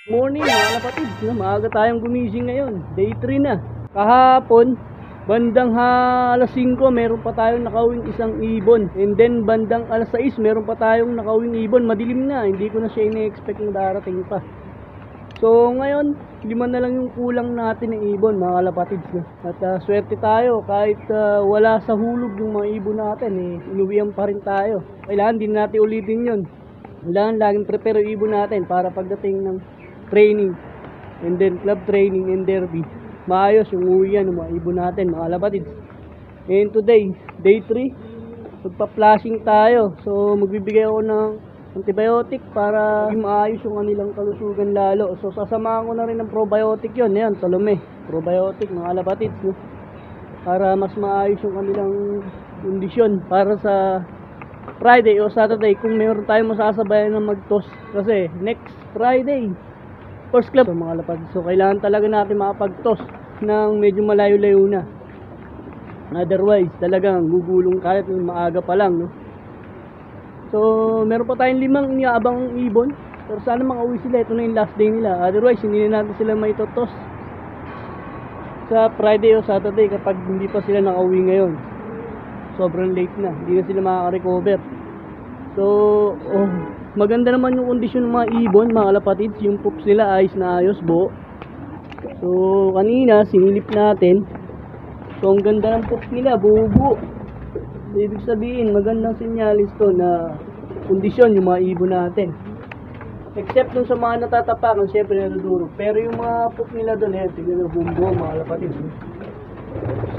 Morning mga kapatid, no? Maaga tayong gumising ngayon. Day 3 na. Kahapon, bandang alas 5, meron pa tayong nakawing isang ibon. And then bandang alas 6, meron pa tayong nakawing ibon. Madilim na, hindi ko na siya ine-expect na darating pa. So ngayon, 5 na lang yung kulang natin ng ibon mga kapatid, no? At swerte tayo, kahit wala sa hulog yung mga ibon natin, inuwihan pa rin tayo. Kailangan din natin ulitin yun. Kailangan laging prepare yung ibon natin para pagdating ng training and then club training and derby, maayos yung uwian ng mga ibon natin mga kapatid. And today, day 3, magpa-flashing tayo. So magbibigay ako ng antibiotic para maayos yung kanilang kalusugan lalo. So sasamahan ko na rin ng probiotic yun. Ayan, Salome, probiotic mga kapatid, no? Para mas maayos yung kanilang kondisyon para sa Friday o Saturday kung meron tayong masasabayan ng mag-toss. Kasi next Friday, first club, so, mga lapad. So kailangan talaga natin makapag-toss ng medyo malayo-layo na. Otherwise, talagang gugulong kahit maaga pa lang, no? So meron pa tayong 5 iniaabang ibon. Pero sana makauwi sila. Ito na yung last day nila. Otherwise, hindi na natin sila maitotos sa Friday o Saturday kapag hindi pa sila nakauwi ngayon. Sobrang late na. Hindi na sila makaka-recover. So, maganda naman yung kondisyon ng mga ibon, mga kalapatids. Yung poops nila ayos na ayos, buo. So, kanina, sinilip natin. So, ang ganda ng poops nila, buo-buo. So, ibig sabihin, magandang sinyalis to na kondisyon yung mga ibon natin. Except dun sa mga natatapakan, syempre natuturo. Pero yung mga poops nila doon, tignan na buo-buo, mga kalapatids.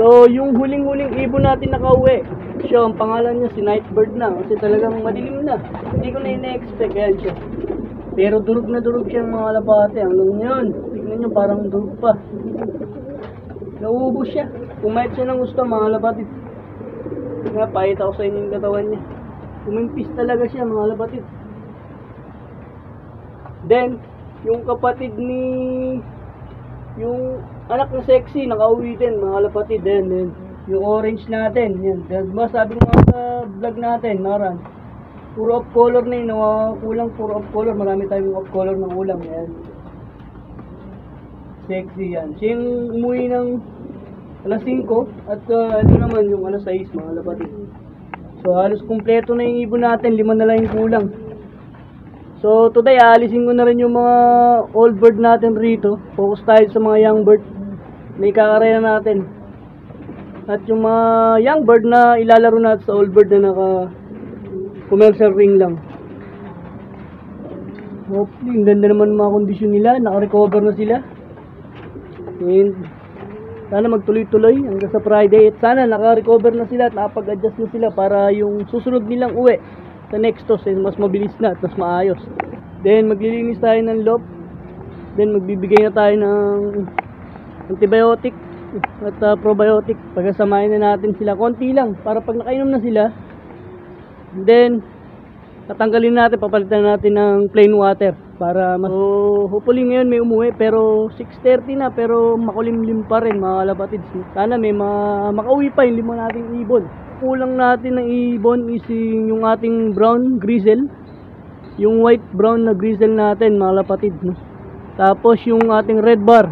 So, yung huling-huling ibon natin nakauwi, siya, ang pangalan niya si Nightbird na kasi talagang madilim na. Hindi ko na ina-expect yan siya. Pero durog na durog siya mga kalapate. Hanggang ngayon, tignan nyo parang durog pa. Nauubos siya. Pumayat siya ng gusto mga kalapate. Nga, pakita ko sa inyo yung katawan niya. Kumimpis talaga siya mga kalapate. Then, yung kapatid ni yung anak na sexy, nakauwi din mga kalapatid. Then yung orange natin, yan. Diba sabi ko nga sa vlog natin, naran, puro off color na yun, kulang puro off color, marami tayong off color ng ulam, yan. Sexy yan. Siya yung umuwi ng alas 5, at ito naman yung alas 6 mga kalapatid. So halos kumpleto na yung ibon natin, 5 na lang yung kulang. So today, aalisin ko na rin yung mga old bird natin rito. Focus tayo sa mga young bird na ikakarera natin. At yung mga young bird na ilalaro natin sa old bird na naka commercial ring lang. Hopefully, ang ganda naman mga kondisyon nila. Naka-recover na sila. And sana magtuloy-tuloy hanggang sa Friday. At sana naka-recover na sila at nakapag-adjust na sila para yung susunod nilang uwi sa next toss mas mabilis na at mas maayos. Then maglilinis tayo ng loop. Then magbibigay na tayo ng antibiotic at probiotic. Pagkasamahin na natin sila konti lang para pag nakainom na sila, then tatanggalin natin, papalitan natin ng plain water para mas hopefully ngayon may umuwi pero 6:30 na pero makulimlim pa rin mga kalapatids. Sana may makauwi pa yung 5 nating ibon. Kulang natin ng ibon is yung ating brown grizzle, yung white brown na grizzle natin mga kalapatid, no? Tapos yung ating red bar.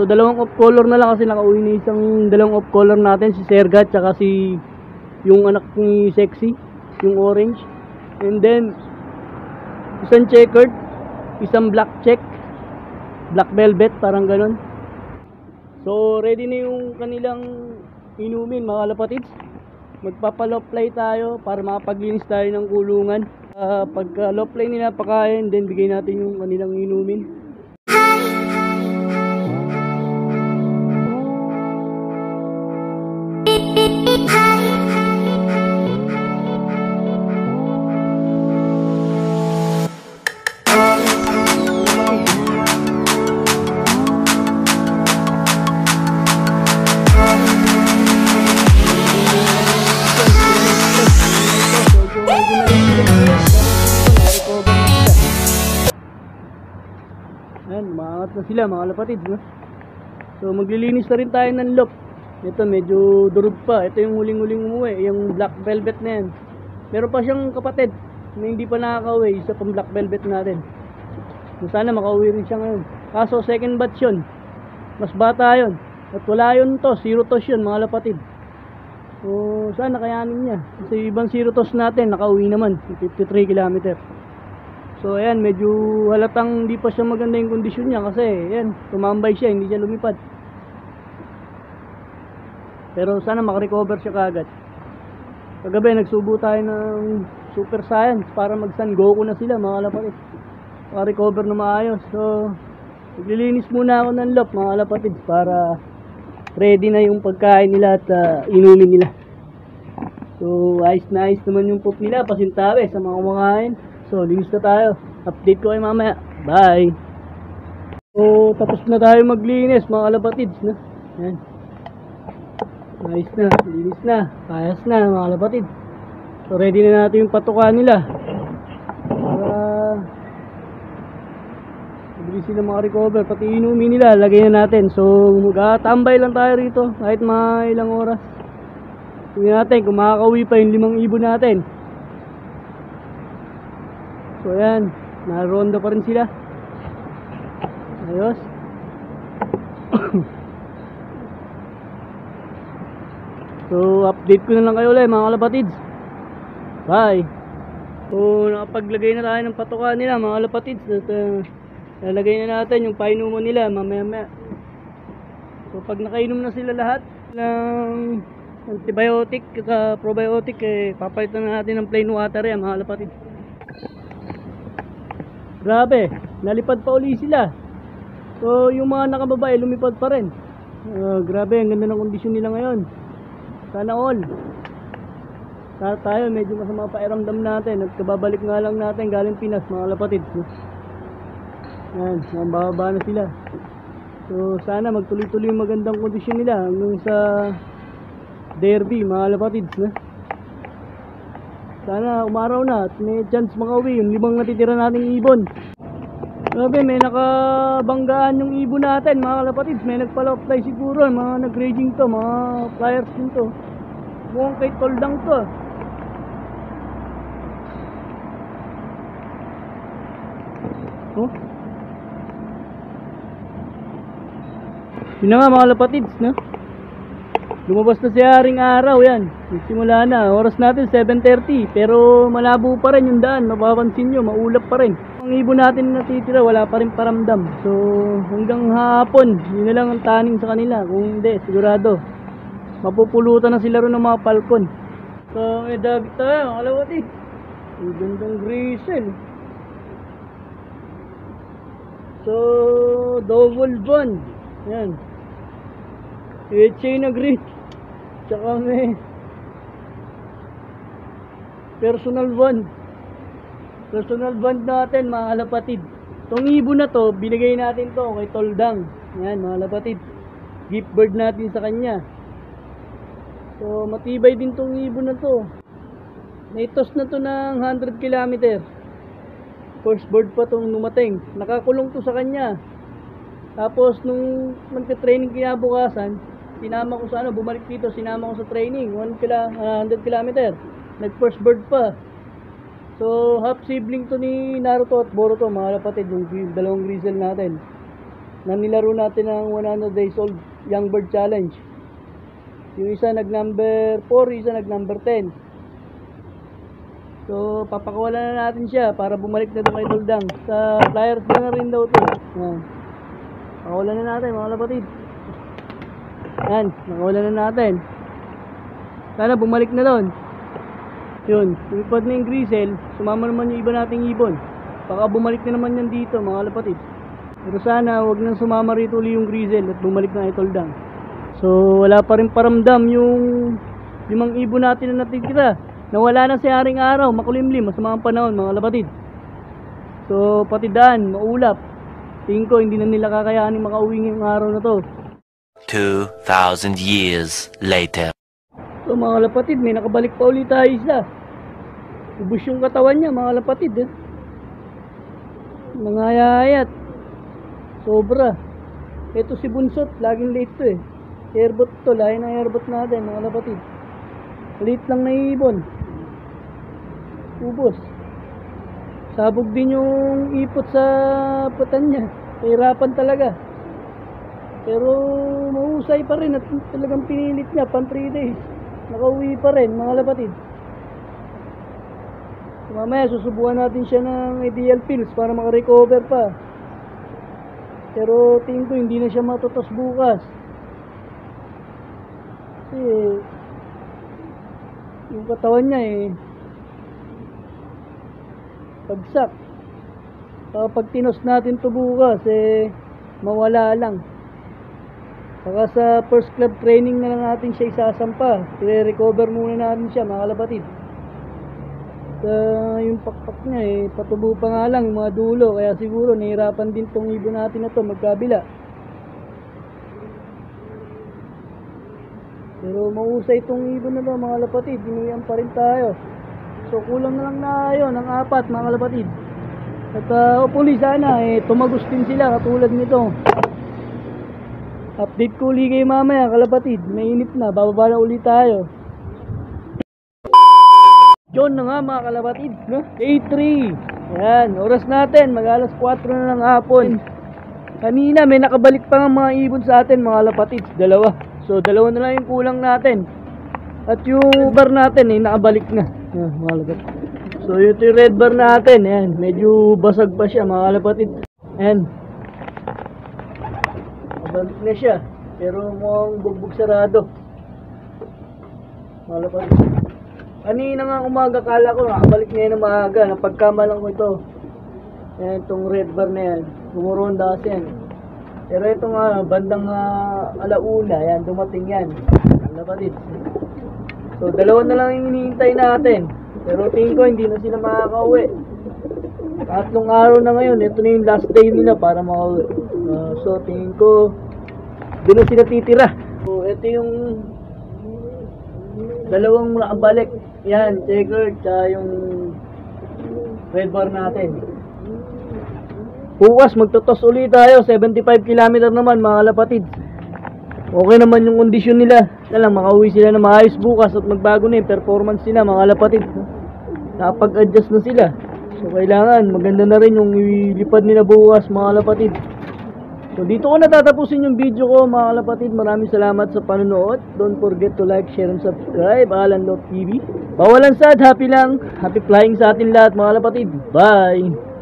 So dalawang off color na lang kasi nakauwi na isang dalawang off color natin, si Sergat tsaka si yung anak ni Sexy, yung orange. And then isang checkered, isang black check, black velvet, parang ganon. So ready na yung kanilang inumin mga kalapatids. Magpapa-low play tayo para makapaglinis tayo ng kulungan. Pagka low play nila pakain, then bigay natin yung kanilang inumin. Ayan, umaangat na sila mga kalapatid, no? So maglilinis na rin tayo ng loop. Ito medyo durog pa. Ito yung huling-huling umuwi, yung black velvet na yan. Meron pa siyang kapatid na hindi pa nakaka-uwi, isa pang black velvet natin. Sana makauwi rin siya ngayon. Kaso second batch yun. Mas bata yun. At wala yun to, zero toss yun mga lapatid. So sana kayanin niya. Kasi ibang zero toss natin, nakauwi naman. 53 km. So ayan, medyo halatang di pa siya maganda yung kondisyon niya. Kasi ayan, tumambay siya, hindi siya lumipad. Pero sana makarecover siya kagad. Kagabi nagsubo tayo ng Super Science para mag-San Goku na sila mga lapatid. Makarecover na maayos. So maglilinis muna ako ng lop mga lapatid para ready na yung pagkain nila at inumin nila. So ayos na ayos naman yung poop nila, pasintabi sa mga kumakain. So linis na tayo. Update ko kayo mamaya. Bye. So tapos na tayo maglinis mga lapatids na. Yan. Ayos na, linis na, ayos na mga lapatid. So ready na natin yung patukan nila para mabilis sila makarecover. Pati inumin nila, lagay na natin. So magtatambay lang tayo rito kahit mga ilang oras. Tingnan natin kung makakauwi pa yung 5 ibon natin. So ayan, naronda pa rin sila. Ayos. So update ko na lang kayo ulit mga kalapatids. Bye. So nakapaglagay na tayo ng patukan nila mga kalapatids. At lalagay na natin yung painuman nila mamaya. So pag nakainom na sila lahat ng antibiotic at probiotic, papalitan na natin ng plain water yan mga kalapatids. Grabe, nalipad pa uli sila. So yung mga nakababae lumipad pa rin. Grabe, ang ganda ng kondisyon nila ngayon. Sana all. Tayo medyo masama pairamdam natin at kababalik nga lang natin galing Pinas mga lapatid. Yan, mababa na sila. So sana magtuloy-tuloy yung magandang kondisyon nila hanggang sa derby mga lapatid. Sana umaraw na at may chance makauwi yung 5 natitira nating ibon. Grabe, may nakabanggaan yung ibon natin mga kalapatids. May nagpala-apply siguro, mga nag-raging to, mga flyers din to. Mukhang kay Toldang to. Oh? Yun na nga mga kalapatids, no? Lumabas na si Haring Araw, yan. Simula na, oras natin 7:30. Pero malabo pa rin yung daan, mapapansin nyo, maulap pa rin. Ang ibon natin natitira, wala pa rin paramdam. So hanggang hapon, yun na lang ang taning sa kanila. Kung hindi, sigurado mapupulutan na sila ron ng mga falcon. So may dagit tayo, mga kalapatid. Ang gandang grizzle. So double bond. Yan, HA na green. Tsaka may personal bond. Personal bond natin mga kalapatid. Itong ibon na to, binigay natin to kay Toldang. Yan mga kalapatid, gift bird natin sa kanya. So matibay din tong ibon na to. Naitos na to ng 100 km. First bird pa tong numating. Nakakulong to sa kanya. Tapos nung nagka-training kinabukasan, sinama ko sa bumalik dito, sinama ko sa training 100 km. Nag first bird pa. So half sibling to ni Naruto at Boruto mga kapatid, yung dalawang grizzle natin na nilaro natin ng 100 days old young bird challenge. Yung isa nag number 4, isa nag number 10. So papakawalan na natin siya para bumalik na doon kay Toldang. Sa flyers na rin daw to. Yan, pakawalan na natin mga kapatid. Yan, nakawalan na natin. Sana bumalik na doon. Yun, lumipad na yung grizzle, sumama naman yung iba nating ibon. Baka bumalik na naman yan dito mga kalapatid. Pero sana wag nang sumama rito uli yung grizzle at bumalik na kay Toldang. So wala pa rin paramdam yung 5 ibon natin na natitira. Nawala na si Haring Araw, makulimlim, masama ang panahon mga kalapatid. So pati daan, maulap. Tingin ko hindi na nila kakayanin makauwi ngayong araw na to. 2,000 years later. So mga kalapatid, may nakabalik pa ulit tayo isa. Ubus yung katawan niya mga kalapatid. Nangayayat. Sobra. Ito si Bunsot, laging late to Airbot to, lahi ng airbot natin mga kalapatid. Late lang na ibon. Ubus. Sabog din yung ipot sa putan niya. Kahirapan talaga. Pero mahusay pa rin at talagang pinilit niya pan 3 days. Nakauwi pa rin mga kapatid. Mamaya susubukan natin siya ng ideal pills para makarecover pa. Pero tingin ko hindi na siya matutos bukas. Kasi yung katawan niya pagsak. Pag tinos natin to bukas mawala lang. Saka sa first club training na lang natin siya isasampa. I-recover muna natin siya mga kapatid. Yung pakpak niya patubo pa nga lang yung mga dulo, kaya siguro nahirapan din tong ibon natin na to magkabila. Pero mahusay itong ibon na to mga kapatid, dinuyan pa rin tayo. So kulang na lang na yun ang 4 mga kapatid. At hopefully sana tumagos din sila katulad nito. Update ko ulit kayo mamaya kalapatid, mainit na, bababa na ulit tayo. Yun na nga mga kalapatid, no? Day 3. Ayan, oras natin, mag-alas 4 na ng hapon. Kanina may nakabalik pa nga mga ibon sa atin mga kalapatid, 2. So 2 na lang yung kulang natin. At yung bar natin nakabalik na. Ayan, mga kalapatid. So ito yung red bar natin, ayan, medyo basag pa siya mga kalapatid. Ayan. Nakabalik na siya, pero mukhang bugbog sarado. Mga kalapatid. Kanina nga umaga, kala ko nakabalik ngayon ng maaga. Napagkamalang ko ito. Ayan, itong red bar na yan. Gumuronda kasi yan. Pero ito nga, bandang alauna. Ayan, dumating yan. Napatid. So, 2 na lang yung hinihintay natin. Pero tingin ko, hindi na sila makakauwi. 3 araw na ngayon. Ito na yung last day nila para makauwi. So, tingin ko, doon na sila titira. So, ito yung 2 nakabalik. Yan, checkered, tsaka yung red bar natin. Bukas magtotos ulit tayo, 75 km naman mga kalapatid. Okay naman yung kondisyon nila. Kaya lang makauwi sila na maayos bukas at magbago na yung performance nila mga kalapatid. Nakapag-adjust na sila. So kailangan maganda na rin yung ilipad nila bukas mga kalapatid. So dito ko natatapusin yung video ko mga kalapatid. Maraming salamat sa panonood. Don't forget to like, share, and subscribe. Alan Love TV. Bawalan sad, happy lang. Happy flying sa atin lahat mga kalapatid. Bye!